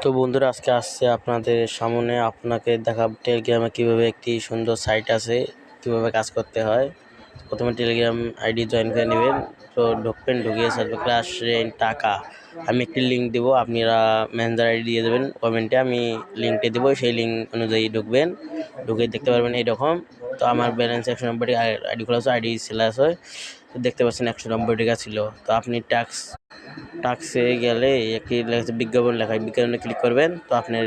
তো বন্ধুরা, আজকে আসছে আপনাদের সামনে আপনাকে দেখাবো টেলিগ্রামে কীভাবে একটি সুন্দর সাইট আছে, কীভাবে কাজ করতে হয়। প্রথমে টেলিগ্রাম আইডি জয়েন করে নেবেন। তো ঢুকিয়ে সার্চ ক্লাস টাকা। আমি একটি লিঙ্ক দেবো, আপনারা ম্যানেজার আইডি দিয়ে দেবেন কমেন্টে, আমি লিঙ্কটি দেবো, সেই লিঙ্ক অনুযায়ী ঢুকবেন। ঢুকে দেখতে পারবেন এইরকম। তো আমার ব্যালেন্স 190 টাকা, আইডি খোলা আছে, আইডি সেলাস হয়। তো দেখতে পাচ্ছেন 190 টাকা ছিল। তো আপনি টাক্সে গেলে একটি বিজ্ঞাপন লেখা, বিজ্ঞাপনে ক্লিক করবেন। তো আপনার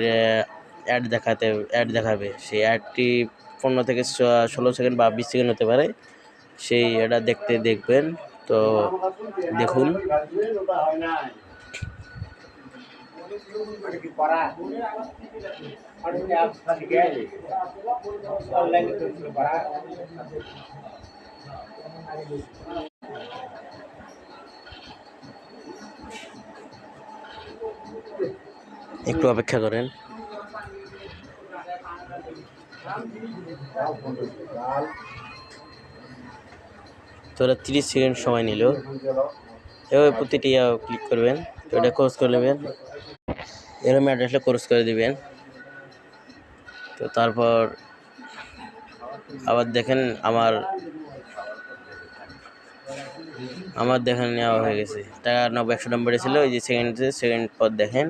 অ্যাড দেখাবে। সেই অ্যাডটি 15 থেকে 16 সেকেন্ড বা 20 সেকেন্ড হতে পারে। সেই এটা দেখবেন। তো দেখুন। একটু অপেক্ষা করেন। তো 30 সেকেন্ড সময় নিল। এভাবে প্রতিটি ক্লিক করবেন। তো এটা ক্রস করে নেবেন, এরকম অ্যাড্রেসটা ক্রস করে দিবেন। তো তারপর আবার দেখেন আমার দেখেন নেওয়া হয়ে গেছে। টাকা 190 ছিল, এই যে সেকেন্ড পর দেখেন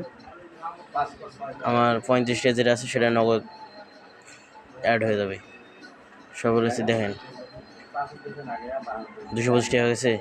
আমার 35 টা যেটা আছে সেটা নগদ অ্যাড হয়ে যাবে। সব হচ্ছে দেখেন 225 টাকা হয়েছে।